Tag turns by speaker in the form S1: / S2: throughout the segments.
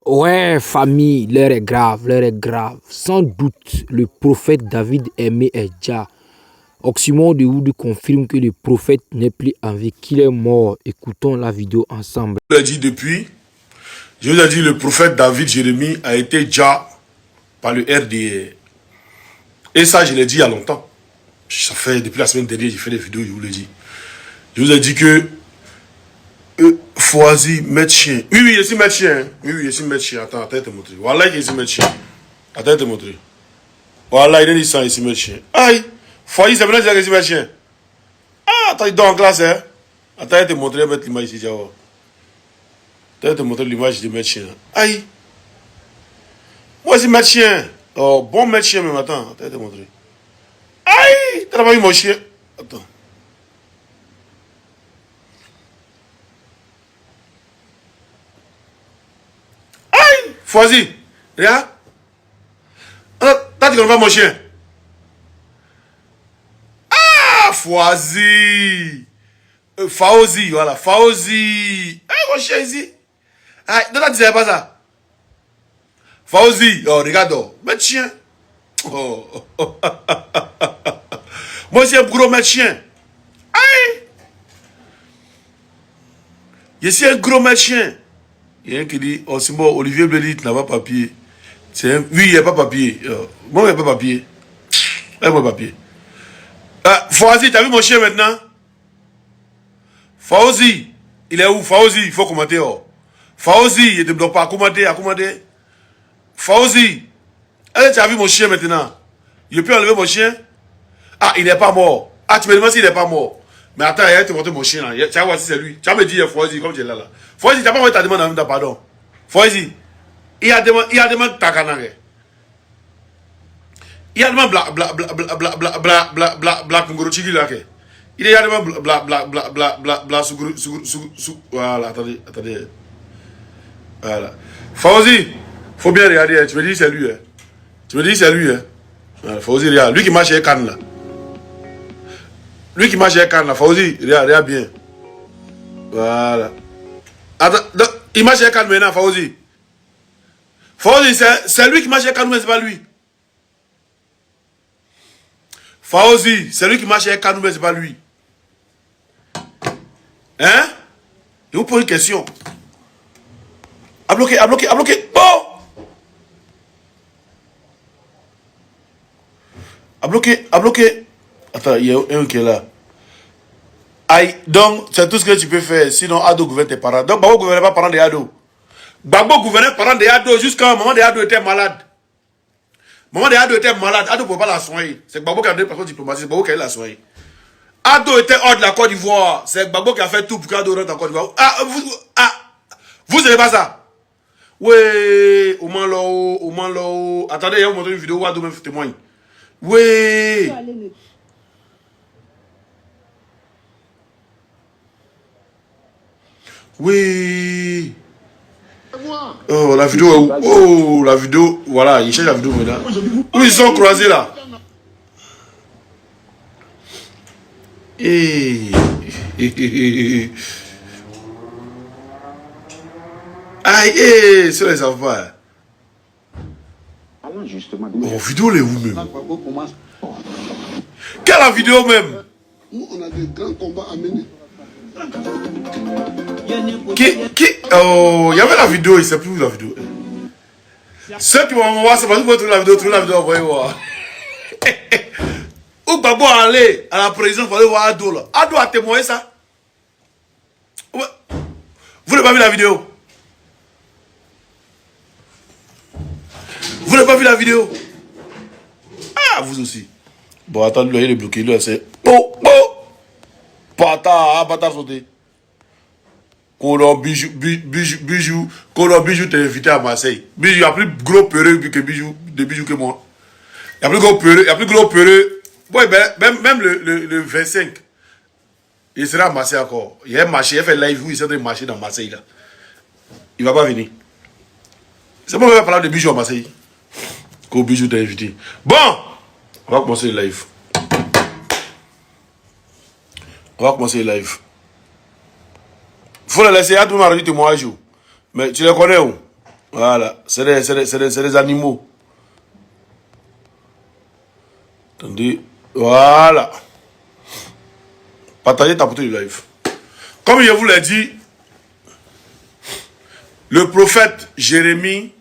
S1: Ouais, famille, l'heure est grave, l'heure est grave. Sans doute, le prophète David Aimé est déjà. Oxymore de Wood confirme que le prophète n'est plus en vie, qu'il est mort. Écoutons la vidéo ensemble.
S2: Je vous l'ai dit depuis, je vous ai dit le prophète David Jérémie a été déjà par le RDR. Et ça, je l'ai dit il y a longtemps. Ça fait depuis la semaine dernière, j'ai fait des vidéos, je vous l'ai dit. Je vous ai dit que Foisy, maître chien. Oui, oui, je suis maître chien. Oui, oui, je suis maître chien. Attends, te montrer. Voilà, je suis maître chien. Attends, te montrer. Voilà, il est dit ça, je suis maître chien. Aïe, Foisy, c'est bien que je suis maître chien. Ah, attends, il dort en classe, hein. Attends, je te montrer, mettre l'image ici, Jao. Attends, je te montrer l'image de maître chien. Aïe. Moi, je suis maître chien. Oh, bon maître chien, même. Attends, je te montrer. Aïe, t'as pas vu mon chien. Attends. Foisy, regarde. T'as dit qu'on va mon chien. Ah, Foisy. Faouzi, voilà, Faouzi. Ah, mon chien ici. Ah, non, tu disais pas ça. Faouzi, oh, regarde, oh, maître chien. Oh, oh, oh. Moi, c'est un gros maître chien. Aïe. Je suis un gros maître chien. Il y a un qui dit, oh, c'est bon, Olivier Blédit n'a pas papier. Oui, il n'y a pas papier. Moi, il n'y a pas papier. Il n'y a pas papier. Fawzi, t'as vu mon chien maintenant? Fawzi, il est où? Fawzi, il faut commenter. Oh. Fawzi, il ne te bloque pas. À commenter. Fawzi, tu as vu mon chien maintenant? Je peux enlever mon chien? Ah, il n'est pas mort. Ah, tu me demandes s'il n'est pas mort. Mais attends, il va te montrer mon chien là. Tu vas voir si c'est lui. Tu vas me dire, Fawzi, comme tu es là. Fawzi, tu n'as pas envoyé ta demande en même temps, pardon. Fawzi, il a demandé ta canard. Il y a demandé bla kungoro chigi là. Il y a demandé bla suguru voilà, attendez. Voilà. Fawzi, faut bien regarder, tu me dis c'est lui. Tu me dis c'est lui. Voilà, Fawzi, regarde. Lui qui marche avec Cannes là. Lui qui marche avec Cannes là. Fawzi, regarde bien. Voilà. Attends, il marche avec Cannes maintenant, Fawzi. Fawzi, c'est lui qui marche avec Cannes, mais c'est pas lui. Fawzi, c'est lui qui marche avec Cannes, mais c'est pas lui. Hein? Je vous pose une question. A bloqué. Oh! A bloqué. Attends, il y a un qui est là. Aïe, donc, c'est tout ce que tu peux faire. Sinon, Ado gouverne tes parents. Donc, Babo gouvernait pas parents des Ado. Babo gouvernait parents des Ado jusqu'à un moment des Ado était malade. Maman de Ado était malade. Ado ne pouvait pas la soigner. C'est Gbagbo qui a donné par contre diplomatie. C'est Gbagbo qui a la soigner. Ado était hors de la Côte d'Ivoire. C'est Gbagbo qui a fait tout pour qu'Ado rentre en Côte d'Ivoire. Vous savez pas ça? Oui, Oman. Attendez, il y a une vidéo où Ado même témoigne. Oui. Oui. Oh, la vidéo est où? Oh, la vidéo. Voilà, il cherche la vidéo maintenant. Où ils sont croisés là? Aïe, c'est les enfants. Oh, vidéo les où même? Quelle la vidéo même?
S3: Nous, on a des grands combats à mener.
S2: Oh, il y avait la vidéo, il ne sait plus où la vidéo. Ceux qui vont voir, c'est parce que vous trouvez la vidéo, envoyez voir. Où Gbagbo aller à la présidence pour aller voir Ado là. Ado a témoigné ça. Vous n'avez pas vu la vidéo? Vous n'avez pas vu la vidéo? Ah, vous aussi. Bon, attends, lui, il est bloqué. Lui, c'est... Oh! Pata sauté. Colon Bijou t'es invité à Marseille. Bijou, il y a plus gros peureux que Bijou que moi. Il y a plus gros peureux. Ouais, même le 25, il sera à Marseille encore. Il a marché, il a fait live où il s'est en train de marcher dans Marseille là. Il va pas venir. C'est bon, on va parler de Bijou à Marseille. Qu'au Bijou t'a invité. Bon, on va commencer le live. Faut le laisser à tout le monde témoignage. Mais tu les connais où? Voilà, c'est des animaux. Attendez, voilà. Partagez ta photo du live. Comme je vous l'ai dit, le prophète Jérémie,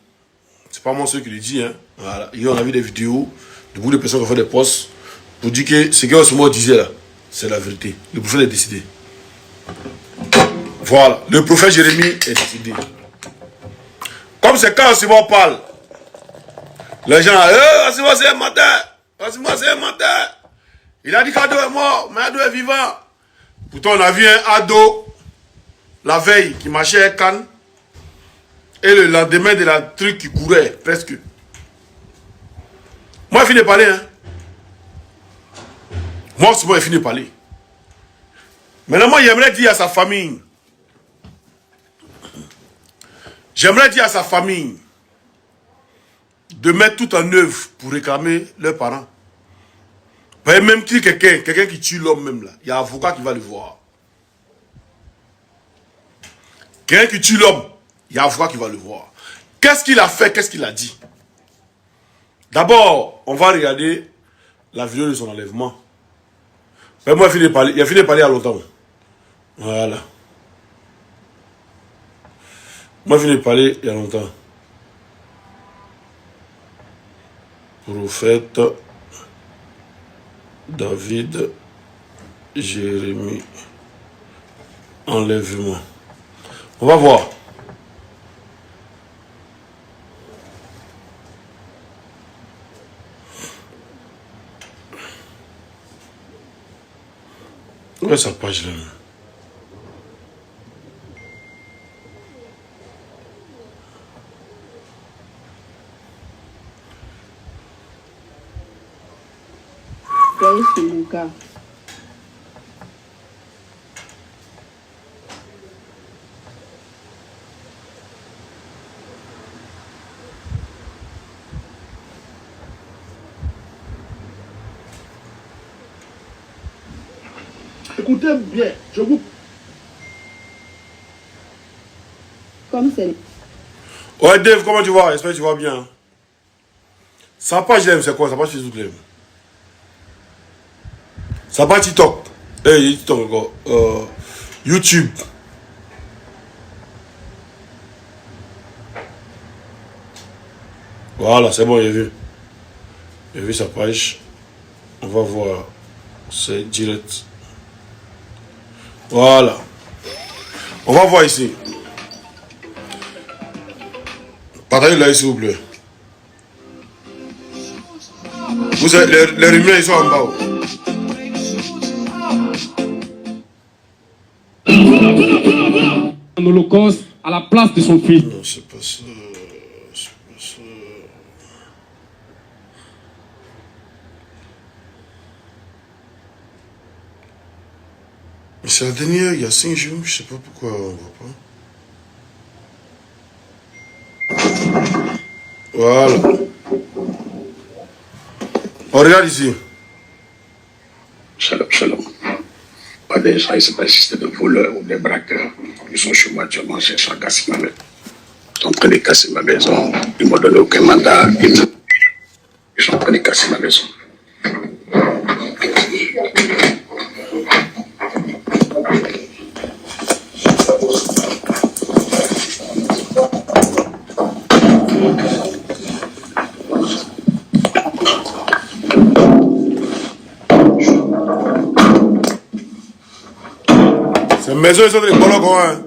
S2: c'est pas moi seul qui le dit, hein. Voilà. Hier, on a vu des vidéos de beaucoup de personnes qui ont fait des posts pour dire que ce qu'Osmo disait là, c'est la vérité. Le prophète est décidé. Voilà, le prophète Jérémie est décidé. Comme c'est quand Osmo parle, les gens, Osmo c'est un menteur, Osmo c'est un menteur. Il a dit qu'Ado est mort, mais Ado est vivant. Pourtant, on a vu un Ado la veille qui marchait à Cannes. Et le lendemain de la truc qui courait, presque. Moi, je finis de parler. Hein. Moi, c'est moi, je finis de parler. Maintenant, moi, j'aimerais dire à sa famille. J'aimerais dire à sa famille de mettre tout en œuvre pour réclamer leurs parents. Même si quelqu'un qui tue l'homme même là, il y a un avocat qui va le voir. Quelqu'un qui tue l'homme, il y a un avocat qui va le voir. Qu'est-ce qu'il a fait? Qu'est-ce qu'il a dit? D'abord, on va regarder la vidéo de son enlèvement. Mais moi, il a fini de parler il y a longtemps. Voilà. Moi, il a fini de parler il y a longtemps. Prophète David Jérémie. Enlèvement. On va voir. Où est sa page là?
S4: C'est mon gars.
S3: Écoutez bien, je vous...
S4: Comme c'est...
S2: Ouais, Dave, comment tu vas? J'espère que tu vas bien. Sa page l'aime, c'est quoi? Sa page Facebook l'aime. Sa page TikTok. TikTok encore. YouTube. Voilà, c'est bon, j'ai vu. J'ai vu sa page. On va voir. C'est direct. Voilà. On va voir ici. Partagez là, s'il vous plaît. Vous avez, les lumières, ils sont en bas.
S5: En holocauste à la place de son fils.
S2: Non, c'est pas ça. C'est pas ça. Mais c'est la dernière, il y a 5 jours, je sais pas pourquoi on voit pas. Voilà. On regarde ici.
S6: Shalom, shalom. Pas des gens, ils ne sont pas assistés de voleurs ou des braqueurs. Ils sont chez moi actuellement, cherchant à casser ma maison. Ils sont en train de casser ma maison. Ils ne m'ont donné aucun mandat. Ils sont en train de casser ma maison.
S2: Ces maisons, ils sont des colons, hein.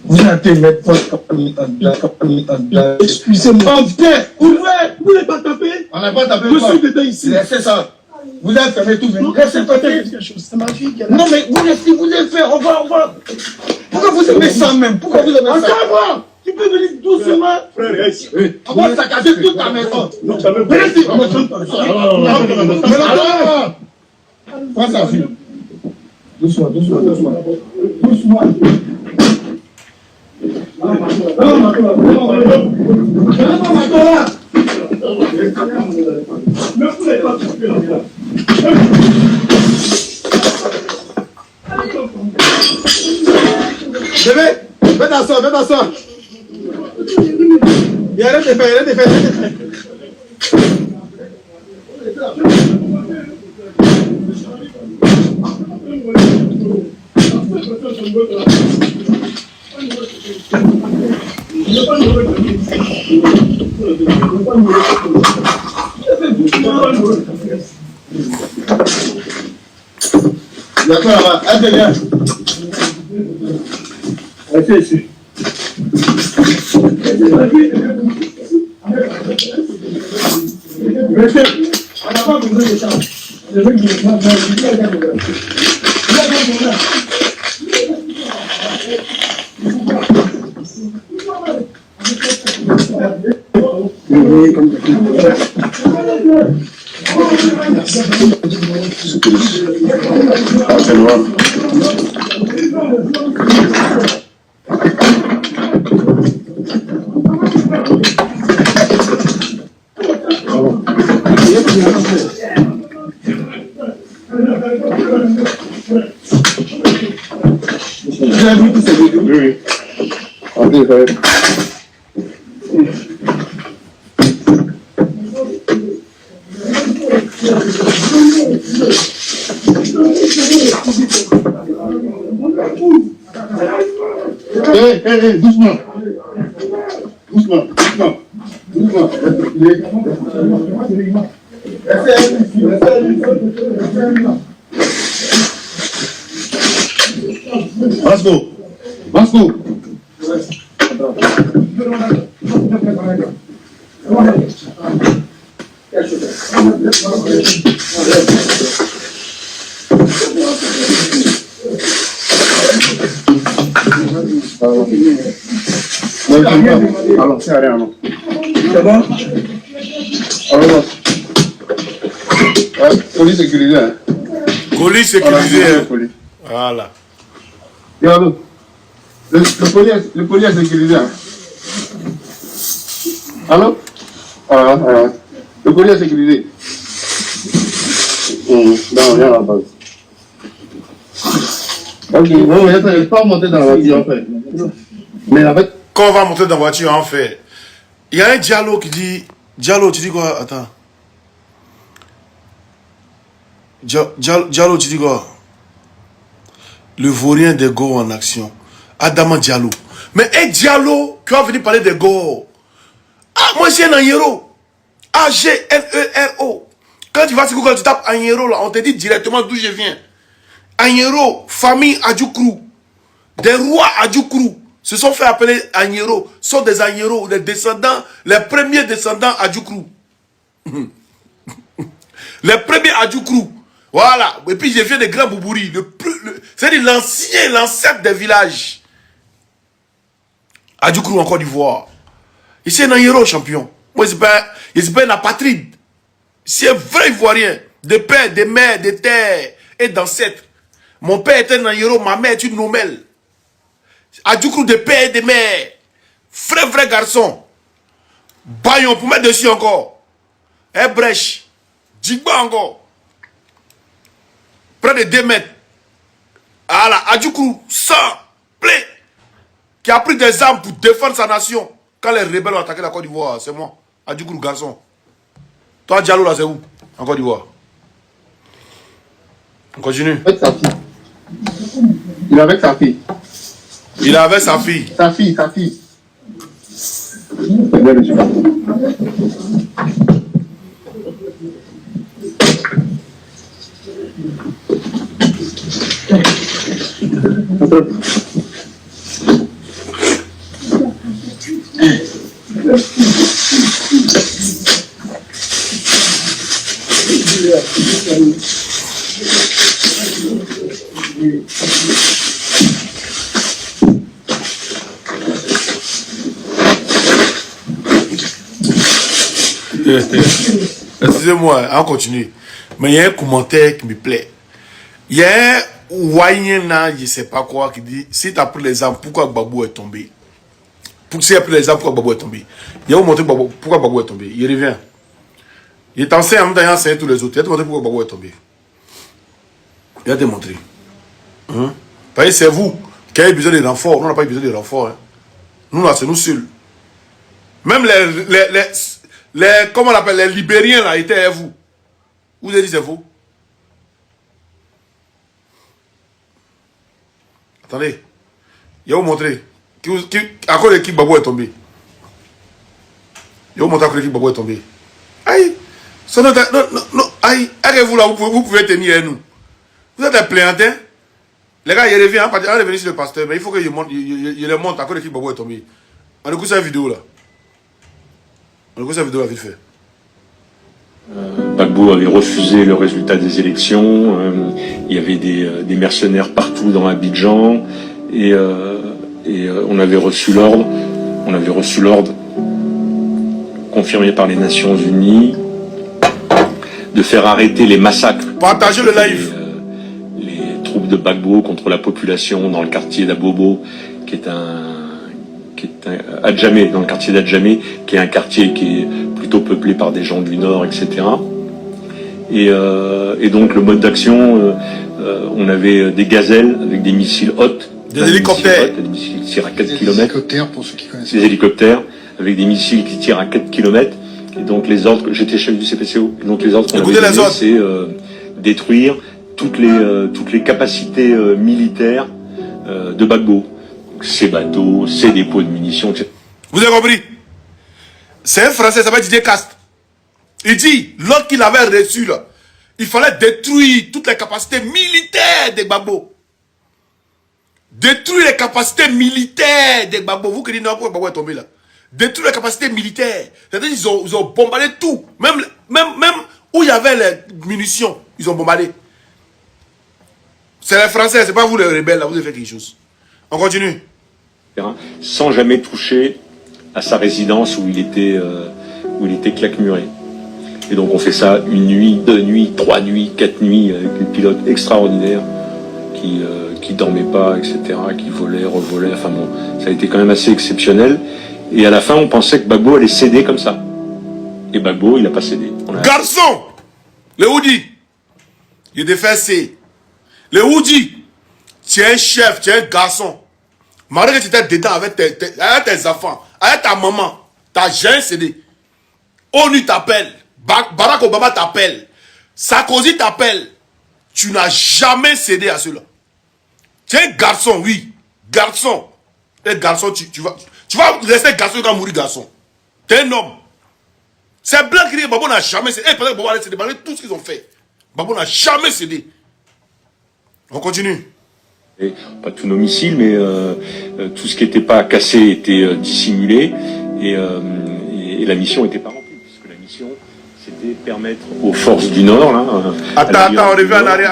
S3: Vous allez mettre votre excusez-moi, viens, vous n'avez pas tapé. On n'a pas tapé. Je suis dedans ici. C'est ça. Vous avez fermé tout. Laissez passer. C'est ma fille qui est là. Non, mais vous laissez, vous avez fait. On va. Pourquoi vous aimez ça même? Pourquoi vous aimez ça? Encore, tu peux venir doucement. Frère, on va saccager toute ta maison. Prends sa fille. Doucement. Fais t'asseoir. Il arrête de faire. D'accord, là-bas. Allez, viens. Restez ici. Restez. On n'a pas besoin de ça. Je veux que doucement. Vasco. Alors, c'est rien, non. C'est bon? Alors, colis sécurisé, hein?
S2: Colis sécurisé, hein? Voilà.
S3: Regarde, le colis est sécurisé, hein? Alors? Voilà. Le colis est sécurisé. Non, rien à la base. Ok, bon, il n'est pas monté dans la voiture, en fait. Mais en fait,
S2: quand on va monter dans la voiture, en fait, il y a un Diallo qui dit... Diallo, tu dis quoi? Attends. Diallo, tu dis quoi? Le vaurien des Gors en action. Adama Diallo. Mais un Diallo qui va venir parler des Gors. Ah, moi, c'est un Agnero. A-G-N-E-R-O. Quand tu vas sur Google, tu tapes Agnero, là, on te dit directement d'où je viens. Agnero, famille Adjoukrou. Des rois Adjoukrou se sont fait appeler Agnero, sont des Agnero, des descendants, les premiers descendants Adjoukrou. Les premiers Adjoukrou. Voilà. Et puis je viens de Grand Boubouri. C'est-à-dire l'ancêtre des villages. Adjoukrou en Côte d'Ivoire. Ici, un Agnero champion. Moi, je suis pas un apatride. C'est un vrai Ivoirien. De père, de mère, de terre et d'ancêtre. Mon père était un Agnero, ma mère est une Nomel. Adjoukrou de père et de mère. Vrai garçon. Bayon pour mettre dessus encore. Un brèche. Djigba encore. Près de 2 mètres. Voilà, Adjoukrou, sang, plein. Qui a pris des armes pour défendre sa nation. Quand les rebelles ont attaqué la Côte d'Ivoire, c'est moi. Adjoukrou, garçon. Toi, Diallo, là, c'est où? En Côte d'Ivoire. On continue.
S3: Avec sa fille. Il est avec sa fille.
S2: Il est avec sa fille.
S3: Sa fille.
S2: Excusez-moi, on continue. Mais il y a un commentaire qui me plaît. Il y a un Wayena, je ne sais pas quoi, qui dit si tu as pris les armes, pourquoi Gbagbo est tombé? Si tu as pris les armes, pourquoi Gbagbo est tombé? Il y a vous montrer pourquoi Gbagbo est tombé. Il revient. Il est enseigné en même temps, il a enseigné tous les autres. Il a te montré pourquoi Gbagbo est tombé. Il a te montré. Parce que c'est vous qui avez besoin de renforts. Nous, on n'a pas besoin de renforts. Hein. Nous, là, c'est nous seuls. Même comment on appelle, les Libériens, là, étaient à vous. Vous avez dit c'est vous. Attendez. Il va vous montrer. À quoi l'équipe Gbagbo est tombé. Il va vous montrer à quoi l'équipe Gbagbo est tombé. Aïe. Non. Aïe. Arrêtez-vous là, vous pouvez tenir à nous. Vous êtes un plaisantin. Les gars, il revient, on est venu sur le pasteur, mais il faut que je le montre à quoi l'équipe Gbagbo est tombé. On écoute cette vidéo là. On écoute cette vidéo là, vite fait.
S7: Gbagbo avait refusé le résultat des élections, il y avait des mercenaires partout dans Abidjan, et on avait reçu l'ordre confirmé par les Nations Unies de faire arrêter les massacres.
S2: Partagez le live.
S7: Les troupes de Gbagbo contre la population dans le quartier d'Abobo, qui est Adjamé, dans le quartier d'Adjamé, qui est un quartier qui est plutôt peuplé par des gens du Nord, etc. Et donc le mode d'action, on avait des gazelles avec des missiles hautes,
S2: des hélicoptères,
S7: des missiles qui tirent à 4 km. Des
S3: hélicoptères, pour ceux qui connaissent.
S7: Des hélicoptères avec des missiles qui tirent à 4 km. Et donc les ordres, j'étais chef du CPCO, et donc les ordres qu'on avait donnés, c'est détruire toutes les capacités militaires de Gbagbo. Ses bateaux, ses dépôts de munitions, etc.
S2: Vous avez compris? C'est un Français, ça s'appelle Didier Cast. Il dit, l'ordre qu'il avait reçu là, il fallait détruire toutes les capacités militaires de Gbagbo. Détruire les capacités militaires de Gbagbo. Vous qui dites non, pourquoi Gbagbo est tombé là? Détruire les capacités militaires. C'est-à-dire qu'ils ont bombardé tout. Même où il y avait les munitions, ils ont bombardé. C'est les Français, c'est pas vous les rebelles là, vous avez fait quelque chose. On continue.
S7: Sans jamais toucher à sa résidence où il était claquemuré. Et donc on fait ça 1 nuit, 2 nuits, 3 nuits, 4 nuits avec des pilotes extraordinaires qui dormaient pas, etc., qui volaient, revolaient. Enfin bon, ça a été quand même assez exceptionnel. Et à la fin, on pensait que Gbagbo allait céder comme ça. Et Gbagbo, il n'a pas cédé.
S2: Garçon, le Oudi, il est défacé. Le Oudi, tu es un chef, tu es un garçon. Malgré que tu étais dedans avec tes enfants, avec ta maman, tu n'as jamais cédé. ONU t'appelle, Barack Obama t'appelle, Sarkozy t'appelle. Tu n'as jamais cédé à cela. Tu es un garçon, oui. Garçon. Un garçon, tu vas rester garçon, tu vas mourir garçon. Tu es un homme. C'est blanc qui dit Gbagbo n'a jamais cédé. Et peut-être que Gbagbo a cédé, malgré tout ce qu'ils ont fait. Gbagbo n'a jamais cédé. On continue.
S7: Et pas tous nos missiles, mais tout ce qui n'était pas cassé était dissimulé et la mission n'était pas remplie, puisque la mission, c'était permettre aux forces du Nord, là,
S2: attends, on revient en arrière,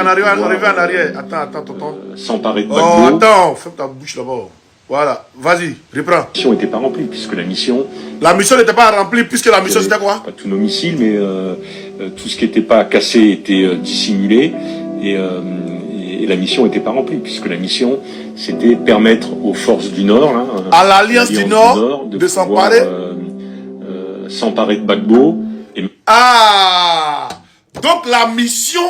S2: attends.
S7: s'emparer de
S2: Oh,
S7: Gbagbo.
S2: attends, ferme ta bouche d'abord. Voilà, vas-y, reprends.
S7: La mission n'était pas remplie, puisque la mission...
S2: La mission n'était pas remplie, puisque la mission c'était quoi?
S7: Pas tous nos missiles, mais tout ce qui n'était pas cassé était dissimulé et la mission n'était pas remplie, puisque la mission, c'était permettre aux forces du Nord, là,
S2: à l'Alliance du Nord, de s'emparer
S7: s'emparer de Gbagbo.
S2: Ah, donc la mission,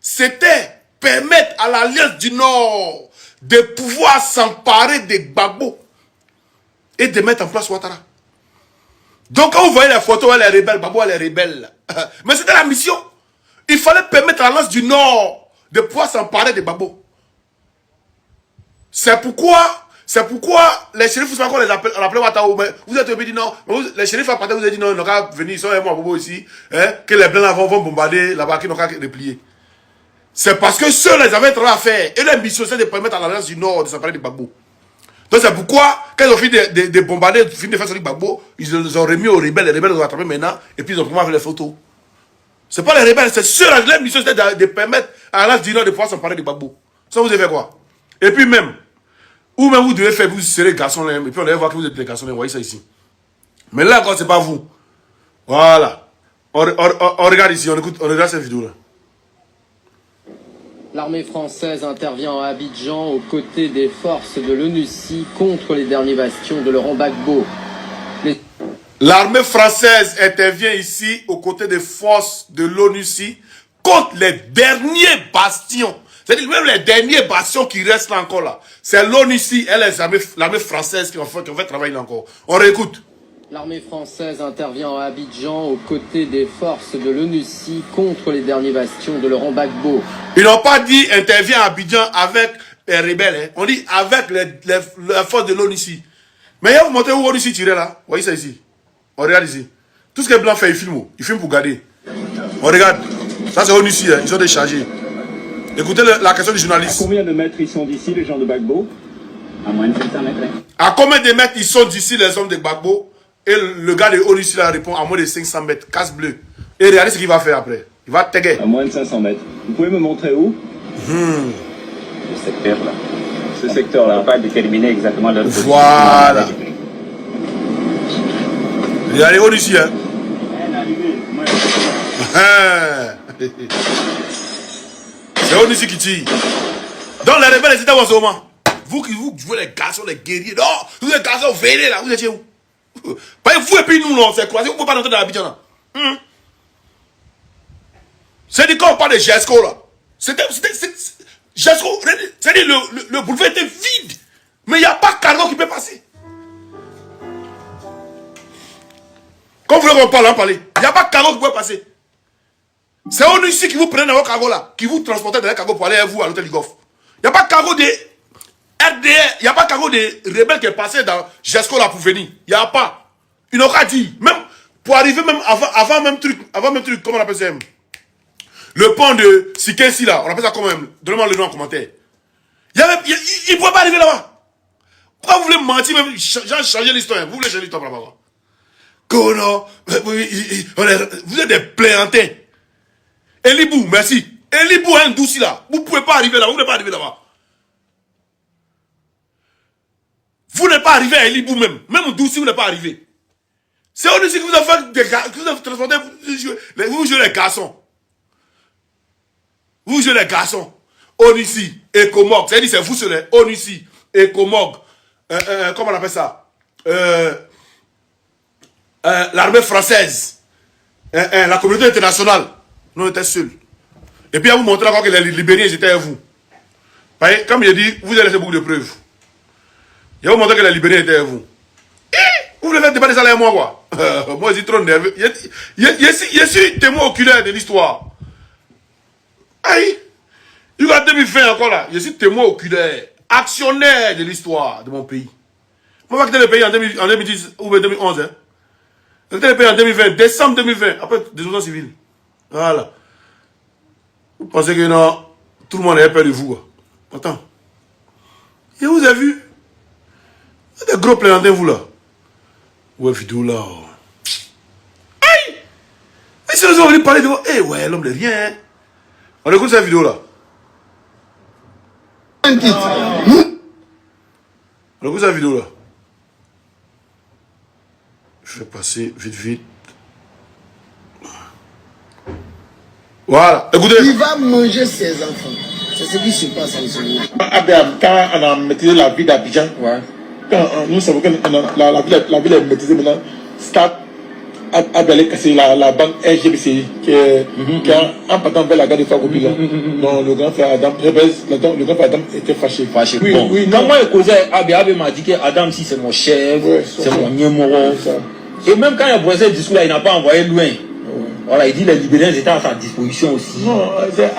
S2: c'était permettre à l'Alliance du Nord de pouvoir s'emparer de Gbagbo et de mettre en place Ouattara. Donc quand vous voyez les photos, elle est rebelle, Gbagbo elle est rebelle. Mais c'était la mission. Il fallait permettre à l'Alliance du Nord de pouvoir s'emparer de Gbagbo. C'est pourquoi les shérifs, on les appelait Ouattara. Vous êtes dit non, les shérifs à partir vous avez dit non, ils n'ont qu'à venir, ils sont moi Bobo ici, hein, que les blancs vont bombarder là-bas, qu'ils n'ont qu'à replier. C'est parce que ceux-là, ils avaient un travail à faire. Et leur mission, c'est de permettre à l'Alliance du Nord de s'emparer de Gbagbo. Donc c'est pourquoi, quand ils ont fini de bombarder, fini de faire sortir Gbagbo, ils ont remis aux rebelles, les rebelles les ont attrapés maintenant, et puis ils ont commencé à faire les photos. C'est pas les rebelles, c'est ceux-là, leur mission, c'est de permettre à l'Alliance du Nord de pouvoir s'emparer de Gbagbo. Ça, vous avez fait quoi? Et puis même, ou même vous devez faire, vous serez garçons là, et puis on va voir que vous êtes des garçons là, vous voyez ça ici. Mais là encore, c'est pas vous. Voilà. On regarde ici, on regarde cette vidéo là.
S8: L'armée française intervient à Abidjan aux côtés des forces de l'ONUCI contre les derniers bastions de Laurent Gbagbo.
S2: L'armée française intervient ici aux côtés des forces de l'ONUCI contre les derniers bastions. C'est-à-dire même les derniers bastions qui restent là encore là. C'est l'ONUCI et l'armée française qui ont fait travailler là encore. On réécoute.
S8: L'armée française intervient à Abidjan aux côtés des forces de l'ONUCI contre les derniers bastions de Laurent Gbagbo.
S2: Ils n'ont pas dit intervient à Abidjan avec les rebelles. Hein. On dit avec les forces de l'ONUCI. Mais il y a vous montrer où l'ONUCI tirait là. Vous voyez ça ici. On regarde ici. Tout ce que les blancs font, ils filment. Ils filment pour garder. On regarde. Ça c'est l'ONUCI. Hein. Ils sont déchargés. Écoutez la question du journaliste.
S9: À combien de mètres ils sont d'ici, les gens de Gbagbo? À moins de 700 mètres.
S2: À combien de mètres ils sont d'ici, les hommes de Gbagbo? Et le gars de l'ONUCI là répond à moins de 500 mètres. Casse bleu. Et regardez ce qu'il va faire après. Il va taguer.
S9: À moins de 500 mètres. Vous pouvez me montrer où?
S10: Ce secteur-là.
S9: Ce secteur-là.
S10: On ne peut pas déterminer exactement leur position.
S2: Voilà. Regardez l'ONUCI. Hein. C'est l'ONUCI qui tire. Donc les rebelles étaient au moment. Vous qui vous jouez les garçons, les guerriers. Non, vous les garçons, venez là. Vous étiez où? Vous et puis nous, on s'est croisés. Vous ne pouvez pas rentrer dans l'Abidjan là. C'est dit quand on parle de Gesco là. Gesco, c'est-à-dire le boulevard était vide. Mais il n'y a pas de cargo qui peut passer. Quand vous voulez qu'on parle, en parler. Il n'y a pas de cargo qui peut passer. C'est l'ONUCI qui vous prenait dans votre cargo là, qui vous transportait dans le cargo pour aller à vous à l'hôtel du Golfe. Il n'y a pas de cargo de RDR, il n'y a pas de cargo de rebelles qui est passé dans Gesco là pour venir. Il n'y a pas. Ils n'ont pas dit. Même pour arriver même avant même truc, comment on appelle ça? Le pont de Sikensi là, on appelle ça comment même? Donnez-moi le nom en commentaire. Il ne pouvait pas arriver là-bas. Pourquoi vous voulez mentir même? Changer l'histoire. Vous voulez changer l'histoire là-bas. Kono, vous êtes des plaiantins. Elibou, merci. Elibou est un douci là. Vous ne pouvez pas arriver là. Vous ne pouvez pas arriver là-bas. Vous n'êtes pas arrivé à Elibou même. Même douci, vous n'êtes pas arrivé. C'est aussi que vous avez fait des gars, que vous avez transporté, vous jouez les garçons. Vous jouez les garçons. ONUCI, Ecomog. C'est-à-dire c'est vous seuls. ONUCI, Ecomog. Comment on appelle ça? L'armée française. La communauté internationale. Nous, on était seuls. Et puis, à vous montrer encore que les Libériens étaient à vous. Comme il dit, vous avez laissé beaucoup de preuves. Il va vous montrer que les Libériens étaient à vous. Vous voulez faire débattre ça là et moi, quoi. Moi, je suis trop nerveux. Je suis témoin oculaire de l'histoire. Aïe. Il y a 2020 encore là. Je suis témoin oculaire. Actionnaire de l'histoire de mon pays. Moi, je vais quitter le pays en 2010 ou 2011. Hein. Je vais quitter le pays en 2020, décembre 2020, après des autres civils. Voilà. Vous pensez que non, tout le monde est peur de vous. Quoi. Attends. vous avez vu? Des gros plaignants, vous là. Ouais, vidéo là. Oh. Aïe! Mais si nous avons venu parler de vous, eh ouais, l'homme de rien. Hein. On écoute cette vidéo là. On écoute cette vidéo là. Je vais passer vite, vite. Voilà, écoutez.
S3: Il va manger ses enfants. C'est ce qui se passe en ce moment.
S11: Quand on a maîtrisé la vie d'Abidjan, quand nous savons que la ville est maîtrisée maintenant, Stade a allé casser la banque RGBC qui est en partant vers la gare de Fakopila. Donc le grand frère Adam, le grand frère Adam était fâché.
S12: Oui, bon. Oui, quand moi je causais, Abé m'a dit que Adam, si c'est mon chef, c'est mon numéro. Et même quand il a envoyé ce discours-là, il n'a pas envoyé loin. Voilà, il dit les Libériens étaient à sa disposition aussi. Non,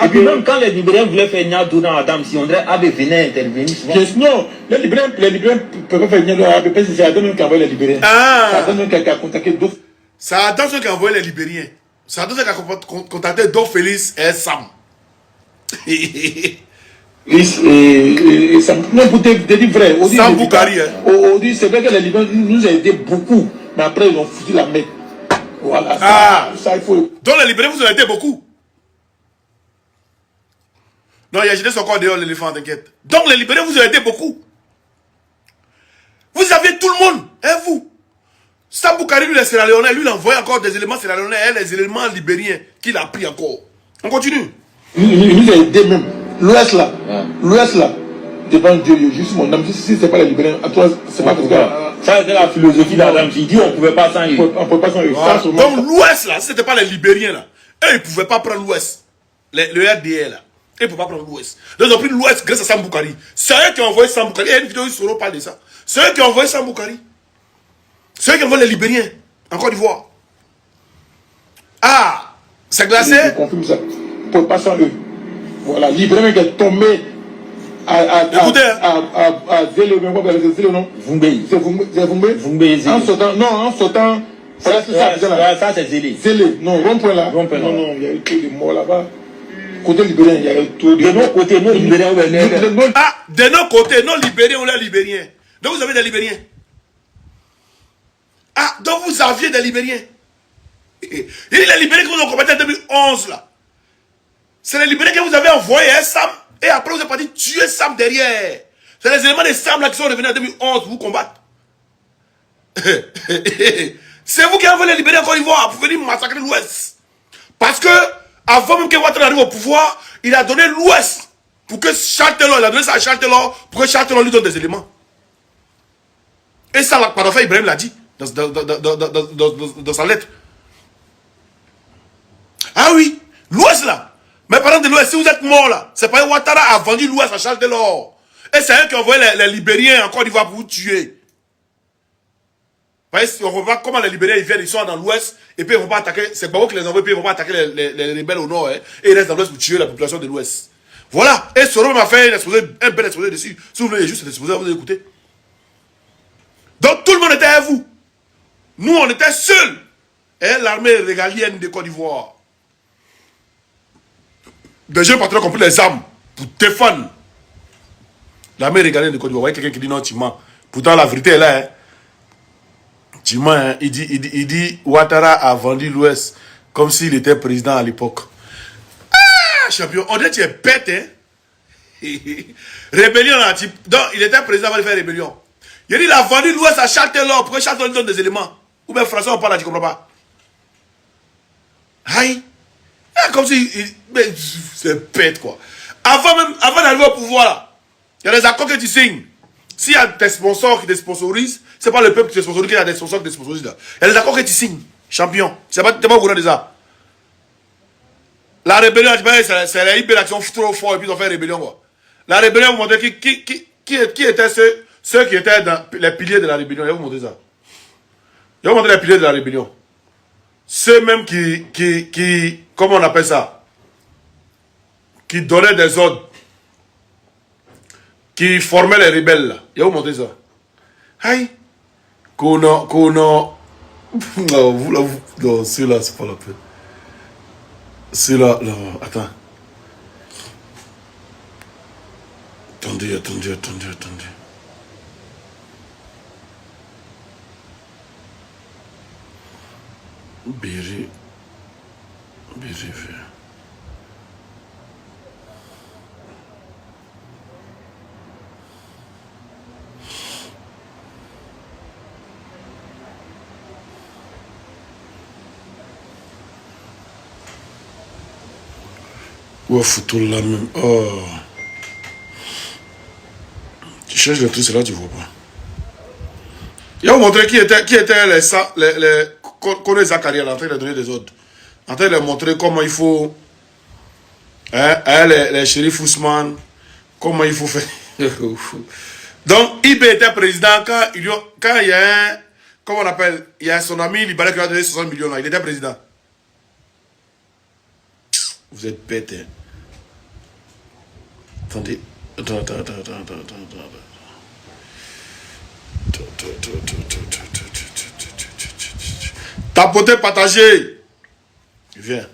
S12: et puis même quand les Libériens voulaient faire Niado dans Adam, si on dirait Abé venait intervenir souvent.
S11: Non, les Libériens ne peuvent pas faire Niado dans Abé, parce que c'est Adam qui a envoyé les Libériens. C'est Adam qui a contacté d'autres.
S2: C'est Adam qui a envoyé les Libériens. C'est Adam qui a contacté Don Félix et Sam.
S11: Et Sam, non, pour te dire vrai,
S2: Sam Boukari.
S11: C'est vrai que les Libériens nous ont aidé beaucoup, mais après ils ont foutu la mec. Voilà, ça il faut.
S2: Donc les Libériens vous ont aidé beaucoup. Non, il a jeté son corps dehors, l'éléphant, t'inquiète. Donc les Libériens vous ont aidé beaucoup. Vous avez tout le monde, hein, vous. Sam Boukari, lui, les Sierra Leonais, lui, il a envoyé encore des éléments Sierra Leonais, et les éléments libériens qu'il a pris encore. On continue.
S11: Il nous a aidé même. L'Ouest là, devant Dieu, juste mon âme, si c'est pas les Libériens, à toi, c'est pas pour ça.
S12: Ça, c'était la philosophie d'Adam. Il dit on ne pouvait pas s'en aller.
S11: On ne pouvait pas s'en aller.
S2: Voilà. Donc l'Ouest là, si ce n'était pas les Libériens là, eux, ils ne pouvaient pas prendre l'Ouest. Le RDR là. Ils ne pouvaient pas prendre l'Ouest. Donc ils ont pris l'Ouest grâce à Sam Boukari. C'est eux qui ont envoyé Sam Boukari. Il y a une vidéo, ils sauront parler de ça. C'est eux qui ont envoyé Sam Boukari. C'est eux qui ont envoyé les Libériens en Côte d'Ivoire. Ah, c'est glacé.
S11: Je confirme ça. On ne pouvait pas s'en aller. Voilà, Libérien qui est tombé à Zélé, non?
S12: Vumbé.
S11: C'est Vumbé?
S12: Vumbé, Zélé.
S11: En sautant.
S12: Ça, c'est Zélé.
S11: Zélé, non, rond-point là. Non, il y a eu tout de morts là-bas. Côté Libérien, il y a eu tout de.
S12: De nos côtés, nos Libériens,
S2: ah, de nos côtés, nos Libériens, on est Libériens. Donc vous avez des Libériens. Ah, donc vous aviez des Libériens. Il dit les Libériens que vous avez combattu en 2011 là. C'est les Libériens que vous avez envoyé à Sam. Et après vous êtes parti tuer Sam derrière. C'est les éléments de Sam là qui sont revenus en 2011 pour vous combattre. C'est vous qui avez envoyé les Libériens en Côte d'Ivoire pour venir massacrer l'Ouest. Parce que avant même que Ouattara arrive au pouvoir, il a donné l'Ouest pour que Charles Taylor, il a donné ça à Charles Taylor pour que Charles Taylor lui donne des éléments. Et ça, par exemple, Ibrahim l'a dit dans sa lettre. Ah oui, l'Ouest là. Mais par exemple, de l'Ouest, si vous êtes mort là, c'est pas Ouattara a vendu l'Ouest à Charles Taylor. Et c'est eux qui ont envoyé les Libériens en Côte d'Ivoire pour vous tuer. On voit comment les Libériens ils viennent, ils sont dans l'Ouest, et puis ils vont pas attaquer, c'est pas eux qui les envoient, puis ils vont pas attaquer les rebelles au nord, hein, et ils restent dans l'Ouest pour tuer la population de l'Ouest. Voilà. Et Soro m'a fait un bel exposé dessus. Si vous voulez juste l'exposé, vous écoutez. Donc tout le monde était à vous. Nous, on était seuls. Et l'armée régalienne de Côte d'Ivoire. Des jeunes patrons qui ont pris les armes pour défendre l'armée régalienne de Côte d'Ivoire. Vous voyez quelqu'un qui dit non, tu mens. Pourtant, la vérité est là. Hein. Tu mens. Hein. Il dit Ouattara a vendu l'Ouest comme s'il était président à l'époque. Ah, champion, on dirait que tu es bête. Hein? Rébellion là. Donc, il était président avant de faire rébellion. Il dit il a vendu l'Ouest à Charles Taylor pour que Charles Taylor lui donne des éléments. Ou bien François, on parle là, tu ne comprends pas. Aïe. Comme si. C'est bête quoi. Avant d'arriver au pouvoir là, il y a des accords que tu signes. S'il y a des sponsors qui te sponsorisent, c'est pas le peuple qui te sponsorise, il y a des sponsors qui te sponsorisent là. Il y a des accords que tu signes. Champion. Tu n'es pas au courant de ça. La rébellion, c'est la hyper action trop fort et puis ils ont fait rébellion quoi. La rébellion, vous montrez qui étaient ceux qui étaient dans les piliers de la rébellion. Je vais vous montrer ça. Je vais vous montrer les piliers de la rébellion. Ceux même qui comment on appelle ça? Qui donnaient des ordres. Qui formaient les rebelles là. Je vais vous montrer ça. Aïe. Non, vous là, non, celui-là, c'est pas la peine. Celui-là, non, attends. Attendez. Béret vert. Ou photo là même. Oh. Tu cherches le truc, c'est là tu vois pas. Il va vous montrer qui était les Kone Zakaria en train de donner des ordres. En train de montrer comment il faut. Les shérifs Ousmane. Comment il faut faire. Donc, IB était président quand il y a un. Comment on appelle? Il y a son ami libanais qui lui a donné 60 millions là. Il était président. Vous êtes bête, hein. Attendez. Attends. Tapoter, partager. Viens.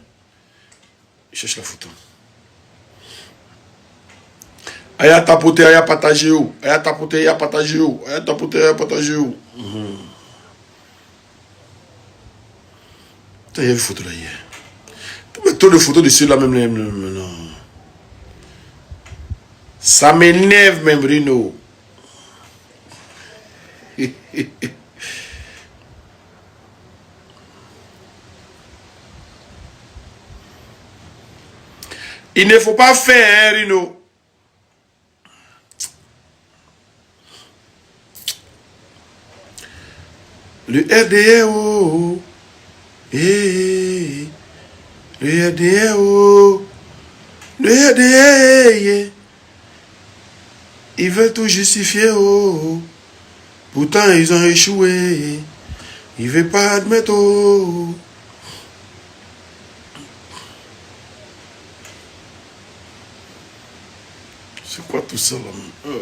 S2: Il cherche la photo. Aya tapoter, aya partager. Aya tapoter, aya partager. Aya tapoter, aya partager. Il y a une photo là hier. Mais trop de photos de ceux-là même. Non. Ça m'énerve même, Rino. Il ne faut pas faire, hein, Rino. Le RDA, oh. Le RDA, oh. Le RDA, ils veulent tout justifier, oh. Pourtant, ils ont échoué. Ils ne veulent pas admettre, oh. C'est quoi tout ça, là?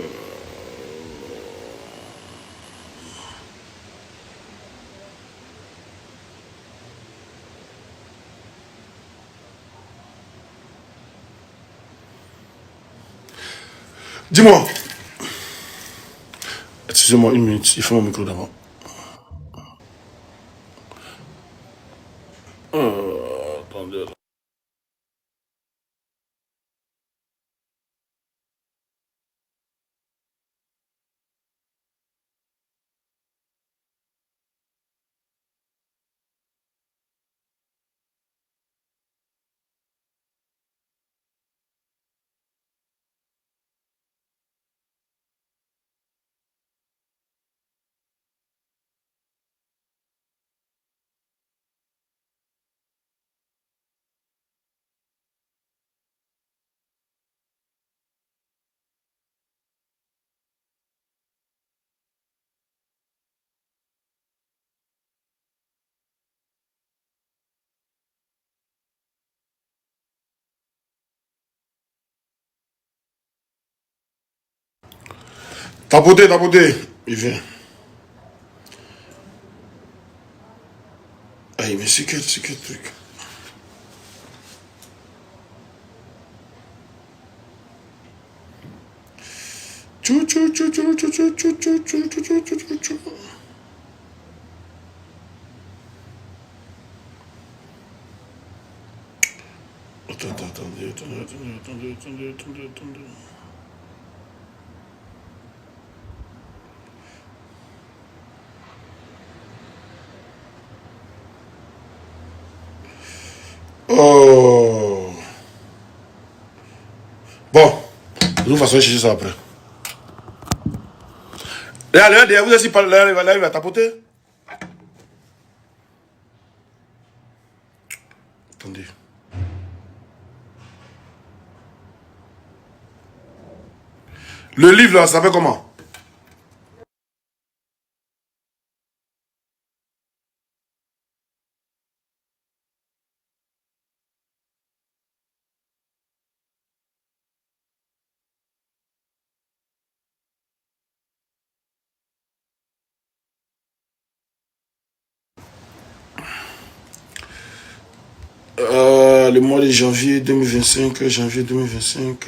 S2: Dis-moi. Excusez-moi une minute, il faut mon micro d'avant. Attendez. Tapoter, il vient. Aïe, mais c'est quel truc? Attendez. Oh. Bon, de toute façon, je cherche ça après. Là, vous aussi, là, il va tapoter. Attendez. Le livre, là, ça fait comment? Le mois de janvier 2025, janvier 2025.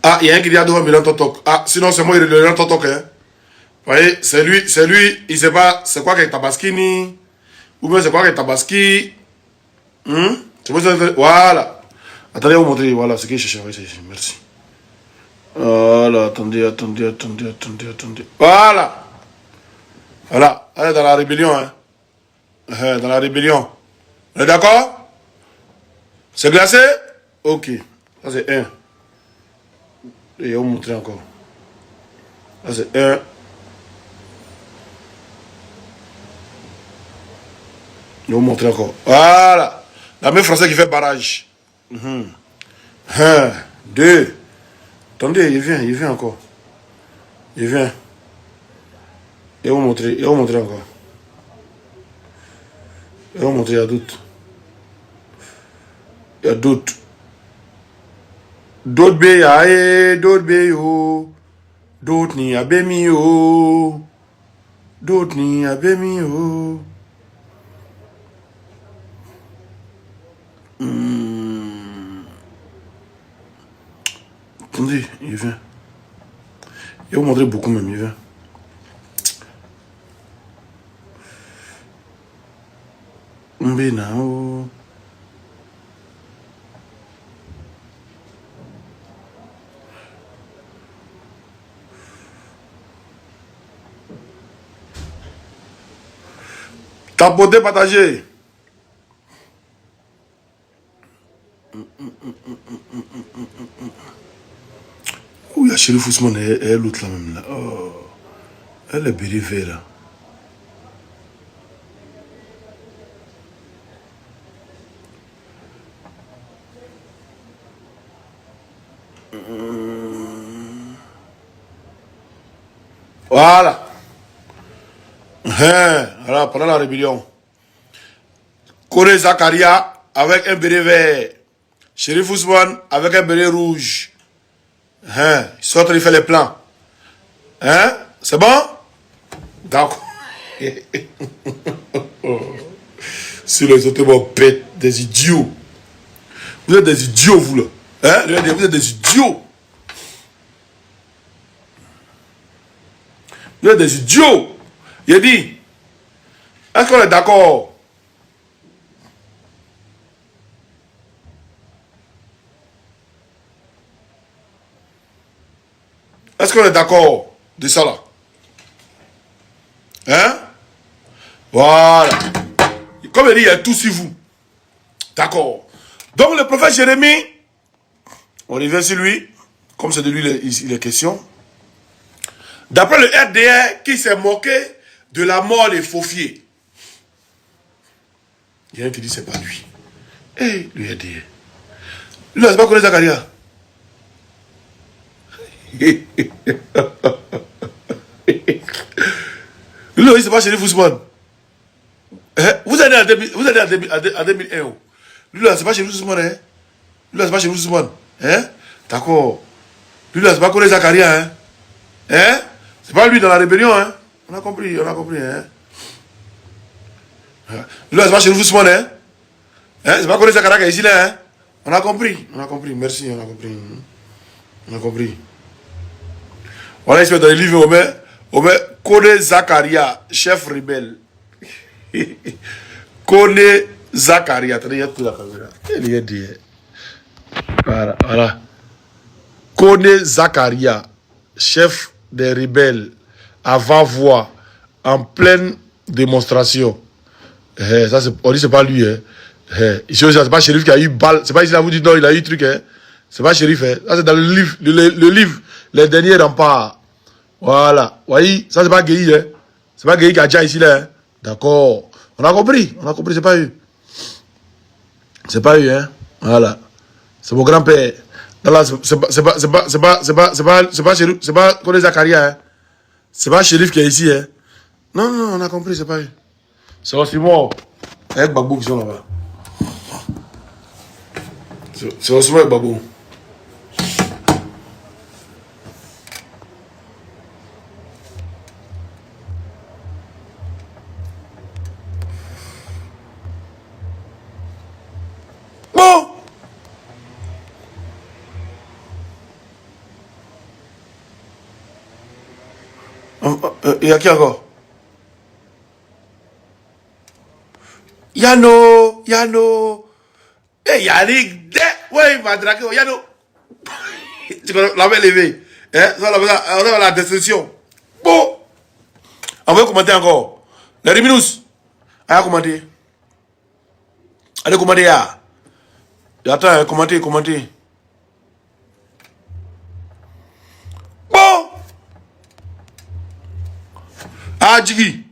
S2: Ah, il y a un qui dit à 2 millions de toc. Ah, sinon c'est moi le Totok, hein. voyez, c'est lui, il sait pas, c'est quoi que Tabaskini, ou bien c'est quoi que Tabaski. Voilà. Attendez, vous montrer, voilà, ce que je cherchais, merci. Voilà, attendez. Voilà. Voilà, elle est dans la rébellion, hein. Dans la rébellion. On est d'accord? C'est glacé? Ok. Ça c'est un. Et on va montrer encore. Ça c'est un. Je vais vous montrer encore. Voilà. La même français qui fait barrage. Un, deux. Attendez, il vient encore. Il vient. Et on va montrer encore. Et on va montrer, il y a d'autres. Il y a d'autres. D'autres béyaé, d'autres béyo. D'autres ni abémio. D'autres ni abémio. Attendez, il vient. Il va vous montrer beaucoup même, il vient. Mbénao. Tapoter, partager. Où il y a Chérif Ousmane et l'autre là même là. Oh. Elle est bérivée là. Voilà. Voilà, pendant la rébellion. Kone Zakaria avec un béret vert. Chérif Ousmane avec un béret rouge. Il sort, il fait les plans. C'est bon? D'accord. Si les autres vont bêtes, des idiots. Vous êtes des idiots, vous là. Vous êtes des idiots. Vous êtes des idiots. Il a dit, est-ce qu'on est d'accord? Est-ce qu'on est d'accord de ça là? Voilà. Comme il dit, il y a tout sur vous. D'accord. Donc le prophète Jérémie, on revient sur lui, comme c'est de lui il est question. D'après le RDR qui s'est moqué de la mort des faufiers. Il y a un qui dit c'est pas lui. Le RDR. Lui, c'est pas connu Zakaria. Lui, c'est pas Chérif Ousmane. Vous allez en 2001. Lui, c'est pas Chérif Ousmane. Lui, c'est pas Chérif Ousmane. D'accord. Lui, c'est pas connu Zakaria. C'est pas lui dans la rébellion. On a compris. Lui, c'est pas Chérif Ousmane. C'est pas connu Zakaria qui est ici là. On a compris. Merci, on a compris. Voilà, il se met dans les livres, on met Kone Zakaria, chef rebelle. Kone Zakaria, attendez, il y a tout la caméra. Il y a dit. Voilà. Kone Zakaria, chef des rebelles, avant-voix, en pleine démonstration. Ça, on dit c'est pas lui. Ici, c'est pas Chérif qui a eu balle. C'est pas ici là, vous dites non, il a eu truc. C'est pas Chérif. Ça, c'est dans le livre. Le livre. Les derniers remparts. Voilà. Vous voyez, ça c'est pas Guéhi. C'est pas Guéhi qui a déjà ici là. D'accord. On a compris, c'est pas eux. C'est pas eux, Voilà. C'est mon grand-père. C'est pas Chérif, c'est pas Kone Zakaria, C'est pas Chérif qui est ici, Non, on a compris, c'est pas eux. C'est aussi moi. Avec Babou qui sont là-bas. C'est aussi moi avec Babou. Il y a qui encore? Yano. Eh, Yannick, ouais, il va draguer. Yano. Tu l'avais levé. Hein? On a la destruction. Bon. Envoyez commenter encore. Les Riminous. Allez commenter. Allez commenter. Attends, commenter. Bon. Jiggy.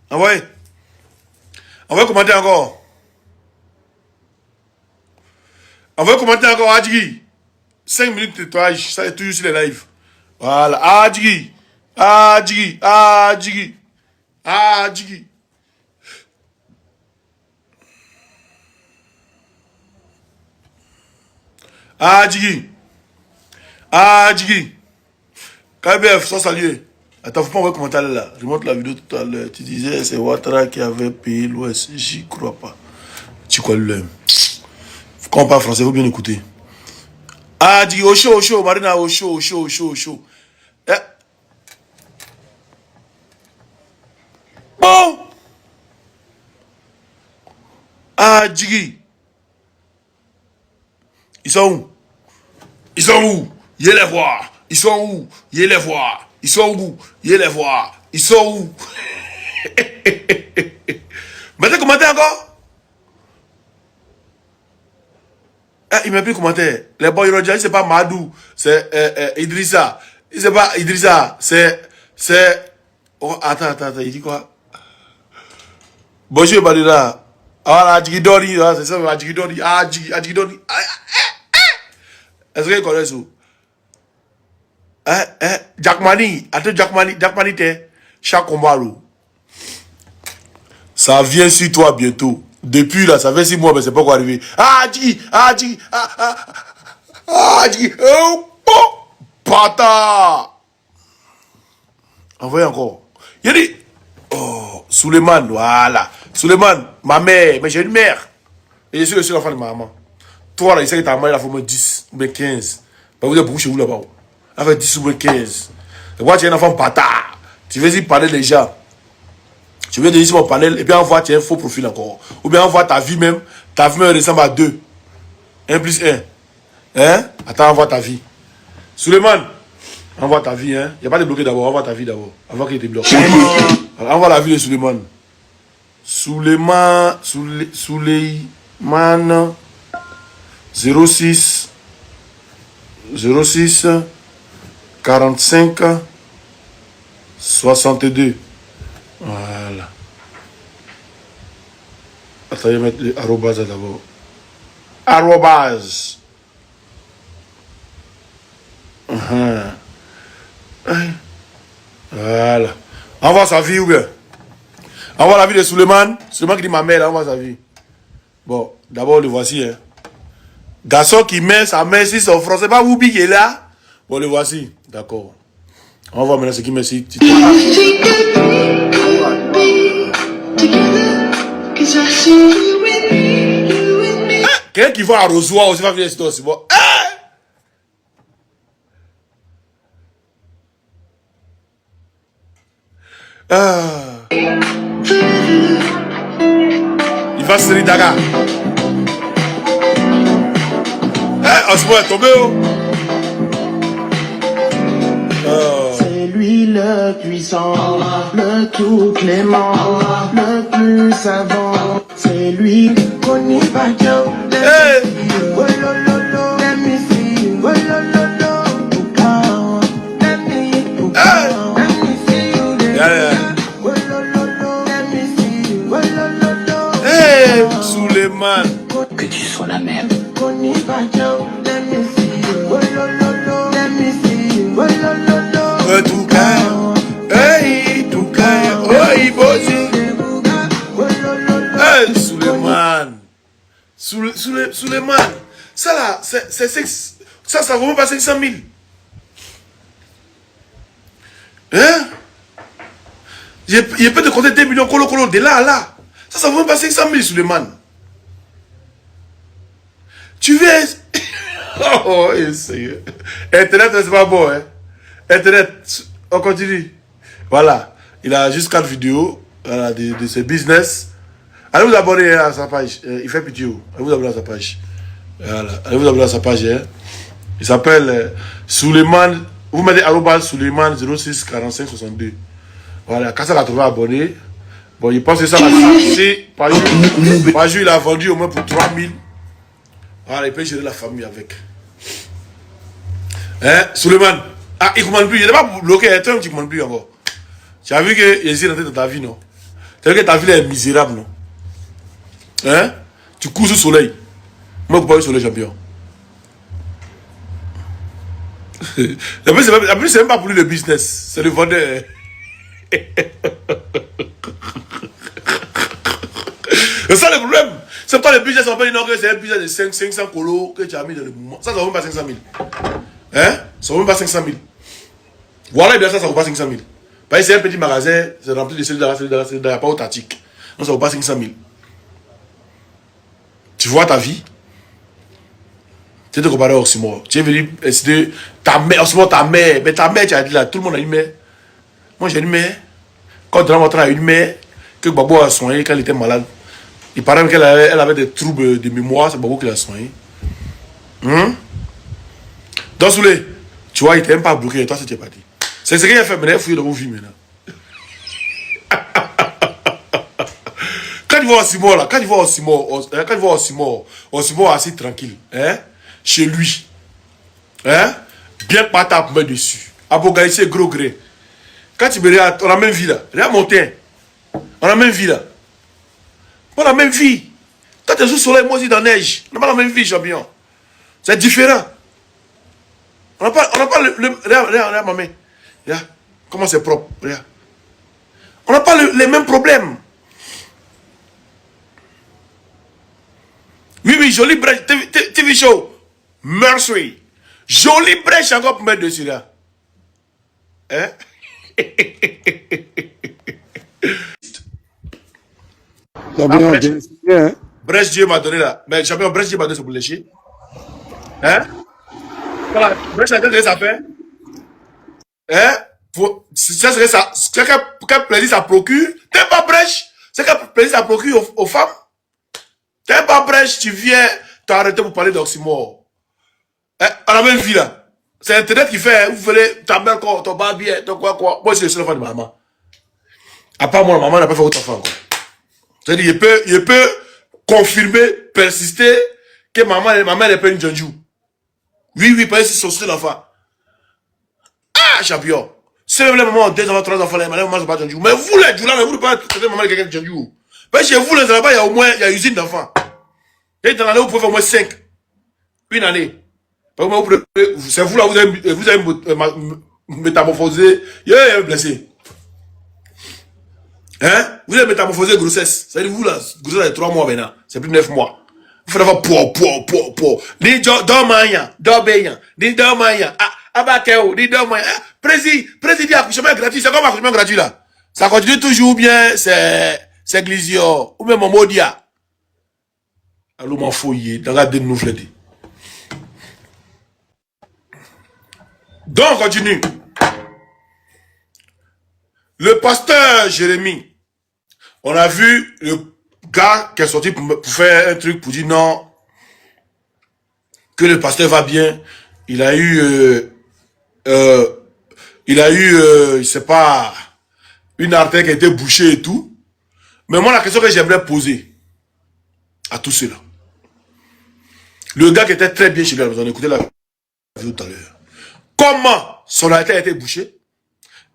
S2: Envoyez commenter encore. Envoyez commenter encore, Jiggy. 5 minutes de tournage, ça est toujours sur les lives. Voilà, Jiggy. Jiggy. KBF, sans saluer. Attends, faut pas envoyer commentaire là. Je montre la vidéo tout à l'heure. Tu disais c'est Ouattara qui avait payé l'Ouest. J'y crois pas. Tu crois le quand on parle français, il faut bien écouter. Jiggy, au chaud, Marina, au chaud. Bon. Jiggy. Ils sont où? Yé les voir. Ils sont où? Yé les voir. Ils sont où? Mettez commentaire encore. Il m'a plus commentaire. Les boys Roger, c'est pas Madou, c'est Idrissa. C'est pas Idrissa, c'est oh, attends, il dit quoi? Bonjour Badira. Ah, Jiggy Dori, c'est ça, Jiggy Dori. Jiggy Dori. Est-ce que vous connaissez ça? Jackmani, t'es chaque combat. Ça vient sur toi bientôt. Depuis là, ça fait 6 mois, mais c'est pas encore arrivé. Jiggy. Oh, pata. Envoyez encore. Il a dit, oh, Suleiman, voilà. Suleiman, ma mère, mais j'ai une mère. Et je suis le seul enfant de ma maman. Toi là, il sait que ta mère, il a fait au moins 10 ou 15. Vous êtes beaucoup chez vous là-bas. Elle fait 10 ou 15. Et moi, tu es un enfant bâtard. Tu veux y parler déjà. Tu viens de dire sur mon panel et puis envoie tu as un faux profil encore. Ou bien envoie ta vie même. Ta vie même ressemble à 2. 1 plus 1. Hein? Attends, envoie ta vie. Suleiman, envoie ta vie. Hein? Il n'y a pas de bloqué d'abord. Envoie ta vie d'abord. Avant qu'il te bloque. Envoie la vie de Suleiman. Suleiman 06 45 62. Voilà. Attends, je vais mettre le arrobase d'abord. Arrobase. Voilà. Envoie sa vie ou bien. Envoie la vie de Suleiman. Suleiman qui dit ma mère, envoie sa vie. Bon, d'abord le voici. Hein. Garçon qui met sa main sur son front. C'est pas Woubi qui est là. Bon, le voici. D'accord. On va maintenant ce qui met ici. Quelqu'un qui va à Rosoir aussi va venir ici aussi. Bon. Il va se Daga. Osmo est tombé.
S3: C'est lui le puissant, le tout clément, le plus savant. C'est lui qu'on y va bien. Oh lolo, let me see you. Oh lolo, let me see you there. Oh lolo, let me see you. Oh lolo,
S2: hey, Suleiman.
S3: Que tu sois la même. Qu'on y va bien. Let me see you. Oh lolo, let me see you. Oh lolo.
S2: Tout cas, hey, tout cas, oh, il bosse. Hey, Suleiman. Suleiman. Ça là, ça vaut même pas 500 000. Hein? Il peut te compter 2 millions colo de là à là. Ça vaut même pas 500 000, Suleiman. Tu viens. Oh, Seigneur. Internet, c'est pas bon, hein? Internet, on continue. Voilà. Il a juste 4 vidéos voilà, de ses business. Allez vous abonner à sa page. Il fait pitié. Allez vous abonner à sa page. Voilà. Allez vous abonner à sa page. Hein. Il s'appelle Suleiman. Vous mettez Suleiman 06 45 62. Voilà. Quand ça va trouver abonné. Bon, il pense que ça va passer. Par jour, il a vendu au moins pour 3000. Voilà, il peut gérer la famille avec. Hein, Suleiman. Ah, il ne commande plus. Il n'est pas bloqué. Il y a un temps qui ne commande plus encore. Tu as vu qu'il est rentré dans ta vie, non? Tu as vu que ta vie est misérable, non? Hein? Tu cours sous le soleil. Moi, je ne pas le soleil, champion. En plus, c'est même pas pour lui le business. C'est le vendeur. C'est ça le problème. C'est pas le business, on peut dire que c'est un business de 500 colos que tu as mis dans le mouvement. Ça ne vaut même pas 500 000. Hein? Ça ne vaut même pas 500 000. Voilà, bien ça ne vaut pas 500 000. Parce que c'est un petit magasin, c'est rempli de celui-là, il n'y a pas authentique. Donc ça ne vaut pas 500 000. Tu vois ta vie? Tu te compares à Oxymore. Tu es venu essayer ta mère, Oxymore, ta mère. Mais ta mère, tu as dit là, tout le monde a une mère. Moi, j'ai une mère. Quand Dramotra a une mère, que Babo a soigné quand il était malade. Il paraît qu'elle avait des troubles de mémoire, c'est Babo qui l'a soigné. Donc, Soulé, tu vois, il n'était même pas bloqué, toi, c'était pas dit. C'est ce qu'il a fait maintenant, il faut fouiller dans vos vies maintenant. Quand il voit Oxymore là, quand il voit Oxymore assis tranquille, hein, chez lui, hein, bien patable pour mettre dessus. Abogaïsé gros gré. Quand tu me regardes, on a la même vie là. Regarde mon teint. On a la même vie là. On a la même vie. Quand tu es sous le soleil, moi aussi dans la neige. On n'a pas la même vie, champion. C'est différent. On n'a pas le regarde ma main. Regarde. Comment c'est propre. Regarde. On n'a pas les mêmes problèmes. Oui, jolie brèche. TV show. Mercy. Jolie brèche encore pour mettre dessus là. Hein? Brèche Dieu m'a donné là. Mais champion, brèche Dieu m'a donné, c'est pour lécher. Hein? Voilà, brèche qu'est-ce que ça fait? Hein? C'est ça. Quel plaisir ça procure? T'es pas brèche? C'est quel plaisir ça procure aux femmes? T'es pas brèche, tu viens t'arrêter pour parler d'Oxymore. Hein? On a la même vie là. C'est Internet qui fait, vous voulez ta mère, ton barbier, ton quoi. Moi, c'est le seul enfant de ma maman. À part moi, la maman n'a pas fait autre enfant. C'est-à-dire, il peut confirmer, persister que ma mère n'est pas une Djanjou. Oui, parce que c'est son seul enfant. Ah, champion. C'est même les mamans ont 2 enfants, 3 enfants, les mamans ne sont pas Djanjou. Mais vous, les Djoula, vous ne pouvez pas traiter maman de quelqu'un de Djanjou. Parce que chez vous, les là-bas, il y a au moins une usine d'enfants. Et dans l'année, vous pouvez faire au moins 5. Une année. C'est vous là, vous avez métamorphosé. Il est blessé. Hein? Vous avez métamorphosé grossesse. C'est-à-dire vous là, grossesse est 3 mois maintenant. C'est plus 9 mois. Vous faites avoir po. Ni dormaya, dorbeyan, ni dormaya, abakeo, ni dormaya. Président, accouchement gratuit. C'est comme accouchement gratuit là. Ça continue toujours bien, c'est Glisio. Ou même Modia. Alors m'en fouiller, dans la dénouvelle. Donc, on continue. Le pasteur Jérémie, on a vu le gars qui est sorti pour faire un truc pour dire non, que le pasteur va bien. Il a eu, je sais pas, une artère qui a été bouchée et tout. Mais moi, la question que j'aimerais poser à tous ceux-là. Le gars qui était très bien chez lui, on a écouté la vidéo tout à l'heure. Comment son artère a été bouchée?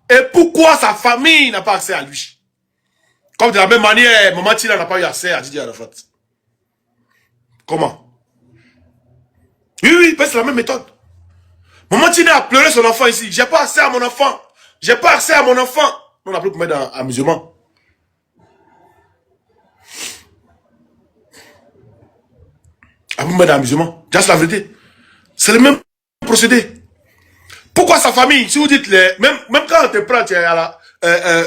S2: Et pourquoi sa famille n'a pas accès à lui? Comme de la même manière, Maman Tina n'a pas eu accès à Didier Arafat. Comment? Oui, parce que c'est la même méthode. Maman Tina a pleuré son enfant ici. J'ai pas accès à mon enfant. J'ai pas accès à mon enfant. On n'a plus pour mettre dans amusement. À vous mettre dans amusement. C'est la vérité. C'est le même procédé. Pourquoi sa famille, si vous dites, même quand on te prend, tu es à la,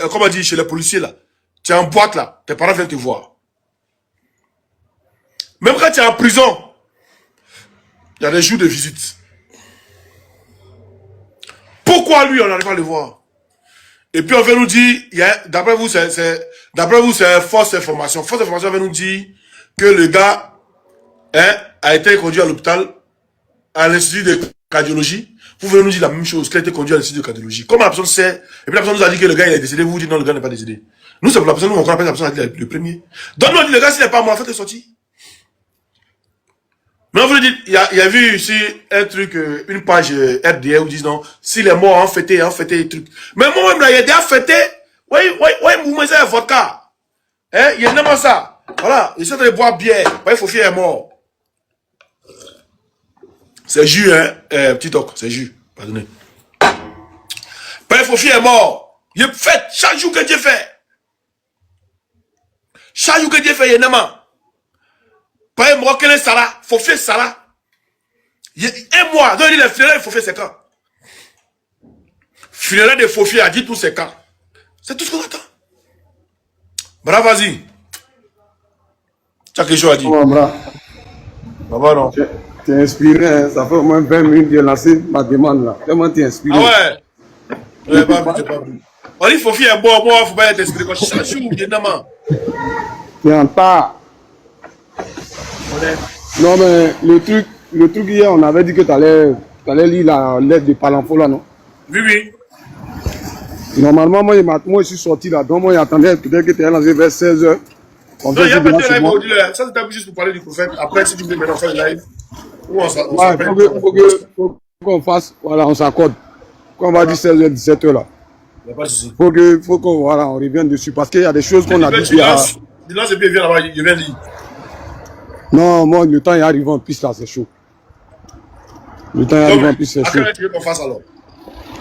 S2: comment on dit, chez les policiers là, tu es en boîte là, tes parents viennent te voir. Même quand tu es en prison, il y a des jours de visite. Pourquoi lui, on n'arrive pas à le voir? Et puis on veut nous dire, d'après vous, c'est fausse information. Fausse information veut nous dire que le gars a été conduit à l'hôpital, à l'institut de cardiologie. Vous venez nous dire la même chose, qu'il a été conduit à l'institut de cardiologie. Comme la personne sait, et puis la personne nous a dit que le gars il est décédé, vous vous dites non, le gars n'est pas décédé. Nous, c'est pour la personne, nous, on appelle la personne a dit le premier. Donc, nous, on dit le gars, s'il n'est pas mort, faites-le sortir. Mais on vous dit, il y a vu ici un truc, une page RDA où ils disent non, s'il est mort, on fêtait des trucs. Mais moi-même, là, il y a déjà fêté, oui, vous mettez un vodka. Hein, il y a vraiment ça. Voilà, ils sont en train de boire bière. Il faut fier est mort. C'est jus, hein, petit toc, c'est jus. Pardonnez. Il faut fier est mort. Il fait chaque jour que Dieu fait. Chaque jour que Dieu fait, il y a un aimant. Pas un mois, quel est Sarah? Faut faire Sarah. Il y a un mois, donc il dit les funérailles, il faut faire 5 ans. Funérailles de Fofi a dit tous ces cas. C'est tout ce qu'on attend. Bravo, vas-y. Tu as quelque chose à dire?
S13: Oh, bravo.
S2: Bravo, non.
S13: Tu es inspiré, hein? Ça fait au moins 20 minutes que j'ai lancé ma demande là. Comment tu es inspiré?
S2: Ah ouais? Je n'ai pas vu. On dit Fofi est bon, moi, il ne faut pas être inspiré. Quand chaque jour, il y a un aimant.
S13: Tu es en retard. Non, mais le truc hier, on avait dit que tu allais lire la lettre de Palanfo là, non?
S2: Oui.
S13: Normalement, moi, je suis sorti là, donc moi, j'attendais peut-être que tu allais lancer vers 16h.
S2: Non, il n'y a pas de live, ça c'était juste pour parler du prophète. Après, si tu veux maintenant faire le live, on s'appelle.
S13: Faut qu'on fasse, voilà, on s'accorde. Quand on va dire 16h, 17h là.
S2: Il n'y a pas de souci.
S13: Faut qu'on voilà, on revienne dessus parce qu'il y a des choses qu'on a dit.
S2: Dis-là, c'est bien, viens là-bas, je viens lire.
S13: Non, moi, le temps est arrivé en piste là, c'est chaud. Le temps est arrivé en piste, c'est chaud.
S2: À quelle heure tu veux qu'on fasse alors?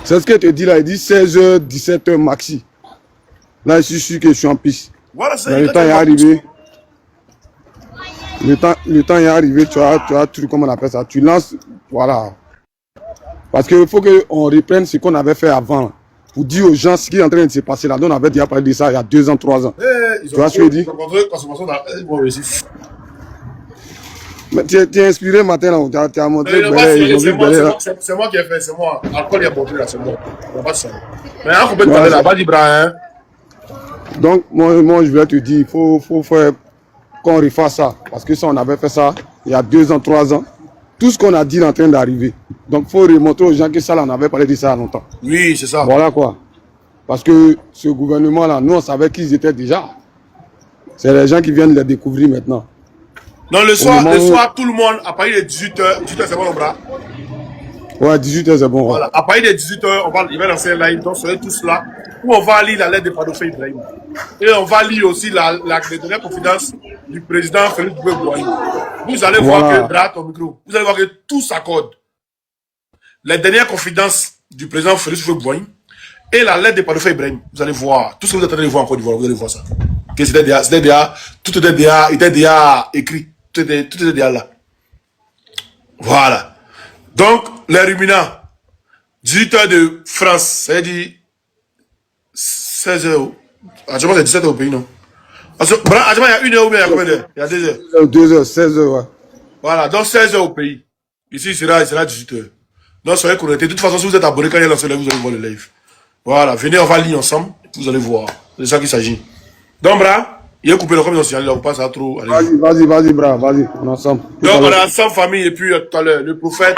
S13: C'est ce que tu dis là, il dit 16h, 17h maxi. Là, je suis sûr que je suis en piste.
S2: Voilà,
S13: le temps est arrivé. Le temps est arrivé, tu as tout, comment on appelle ça, tu lances, voilà. Parce qu'il faut qu'on reprenne ce qu'on avait fait avant. Pour dire aux gens ce qui est en train de se passer là. Donc on avait déjà parlé de ça il y a 2 ans, 3 ans. Tu vois ce que je dis?
S2: Ils ont montré consommation réussir.
S13: Mais tu es inspiré matin là, tu as montré.
S2: C'est moi qui ai fait, c'est moi. Alcool, il a montré là, c'est moi. Il n'y a pas de ça. Mais on peut te parler là, pas d'Ibrahim.
S13: Donc, moi, je voulais te dire, il faut faire qu'on refasse ça. Parce que ça, on avait fait ça il y a 2 ans, 3 ans. Tout ce qu'on a dit est en train d'arriver. Donc, il faut remontrer aux gens que ça, là, on avait parlé de ça il y a longtemps.
S2: Oui, c'est ça.
S13: Voilà quoi. Parce que ce gouvernement-là, nous, on savait qui ils étaient déjà. C'est les gens qui viennent les découvrir maintenant.
S2: Non, le soir, tout le monde, à partir de 18h, 18h, c'est bon, mon bras?
S13: Ouais, 18h, c'est bon.
S2: Voilà, à partir de 18h, il va lancer un live, donc soyez tous là, où on va lire la lettre de Padofe Ibrahim. Et on va lire aussi la dernière confidence du président Félix Boigny. Vous allez voir que, Bra, ton micro, vous allez voir que tout s'accorde. La dernière confidence du président Félix Boigny et la lettre de Padofe Ibrahim. Vous allez voir, tout ce que vous êtes en train de voir en Côte d'Ivoire, vous allez voir ça. Que tout était déjà écrit. Tout était déjà là. Voilà. Donc, les ruminants, 18h de France, ça veut dire 16h. Actuellement, c'est 17h au pays, non? Actuellement, il y a 1 heure ou bien il y a combien d'heures? Il y a 2 heures.
S13: 2h, 16h, ouais.
S2: Voilà, donc 16h au pays. Ici, il sera 18h. Donc, soyez connectés. De toute façon, si vous êtes abonné, quand il y a lancé le live, vous allez voir le live. Voilà, venez, on va lire ensemble. Vous allez voir. C'est ça qu'il s'agit. Donc, Bra, il a coupé le comme ils ont signalé là, on passe à trop.
S13: Vas-y, Bra, vas-y, on est ensemble.
S2: Donc, on est ensemble, famille, et puis tout à l'heure, le prophète,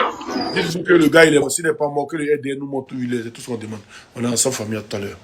S2: dites-vous que le gars, il est aussi, n'est pas mort, que le RDN nous montre où il est, c'est tout ce qu'on demande. On est ensemble, famille, à tout à l'heure.